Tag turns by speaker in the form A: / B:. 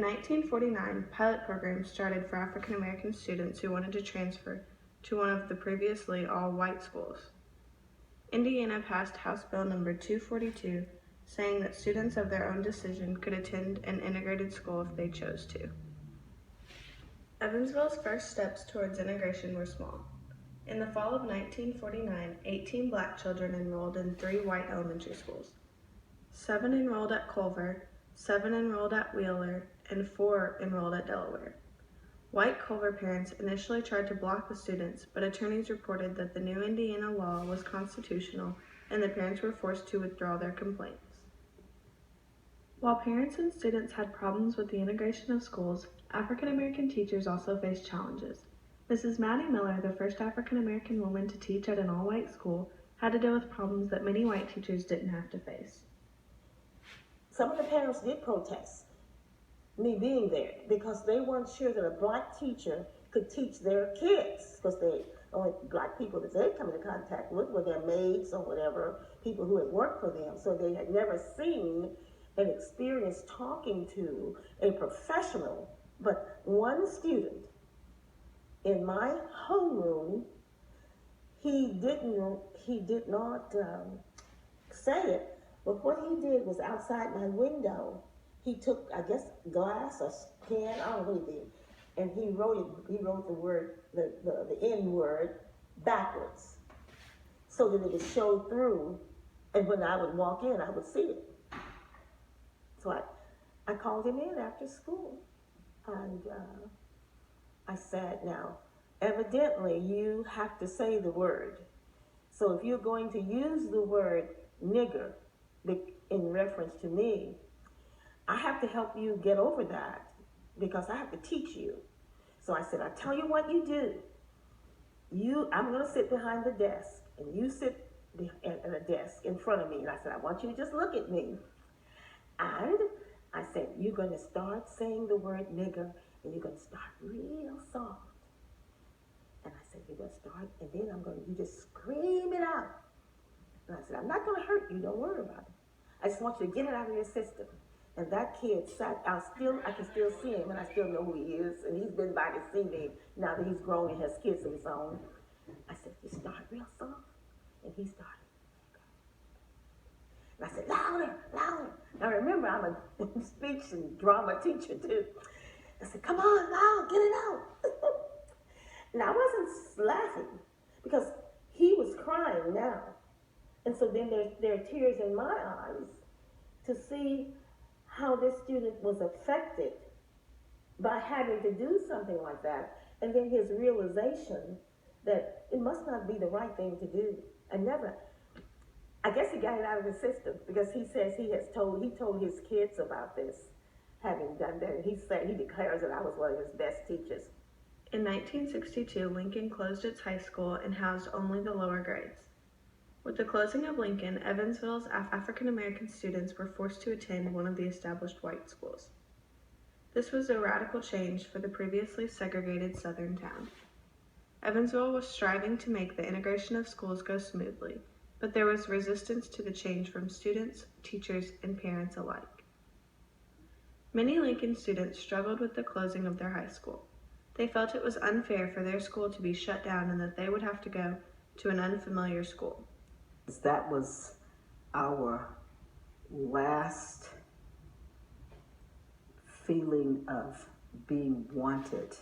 A: 1949, pilot programs started for African American students who wanted to transfer to one of the previously all-white schools. Indiana passed House Bill number 242, saying that students of their own decision could attend an integrated school if they chose to. Evansville's first steps towards integration were small. In the fall of 1949, 18 black children enrolled in 3 white elementary schools. 7 enrolled at Culver, 7 enrolled at Wheeler, and 4 enrolled at Delaware. White Culver parents initially tried to block the students, but attorneys reported that the new Indiana law was constitutional and the parents were forced to withdraw their complaints. While parents and students had problems with the integration of schools, African American teachers also faced challenges. Mrs. Maddie Miller, the first African American woman to teach at an all-white school, had to deal with problems that many white teachers didn't have to face.
B: Some of the parents did protest me being there because they weren't sure that a black teacher could teach their kids, because the only black people that they come into contact with were their maids or whatever, people who had worked for them. So they had never seen and experienced talking to a professional. But one student in my homeroom, he did not say it, but what he did was outside my window, he took, I guess, glass or can, I don't know what he did, and he wrote the word, the N word backwards, so that it would show through, and when I would walk in, I would see it. So I called him in after school, and I said, now, evidently you have to say the word. So if you're going to use the word nigger in reference to me, I have to help you get over that because I have to teach you. So I said, I tell you what you do. I'm gonna sit behind the desk and you sit at a desk in front of me. And I said, I want you to just look at me. And I said, you're gonna start saying the word nigger and you're gonna start real soft. And I said, you're gonna start, and then you just scream it out. And I said, I'm not gonna hurt you, don't worry about it. I just want you to get it out of your system. And that kid sat, I can still see him, and I still know who he is, and he's been by to see me now that he's grown and has kids of his own. I said, just start real soft. And he started. And I said, louder, louder. Now remember, I'm a speech and drama teacher too. I said, come on, loud, get it out. And I wasn't laughing because he was crying now. And so then there are tears in my eyes to see how this student was affected by having to do something like that. And then his realization that it must not be the right thing to do. I guess he got it out of his system because he says he told his kids about this, having done that. And he declares that I was one of his best teachers.
A: In 1962, Lincoln closed its high school and housed only the lower grades. With the closing of Lincoln, Evansville's African American students were forced to attend one of the established white schools. This was a radical change for the previously segregated southern town. Evansville was striving to make the integration of schools go smoothly, but there was resistance to the change from students, teachers, and parents alike. Many Lincoln students struggled with the closing of their high school. They felt it was unfair for their school to be shut down and that they would have to go to an unfamiliar school.
C: That was our last feeling of being wanted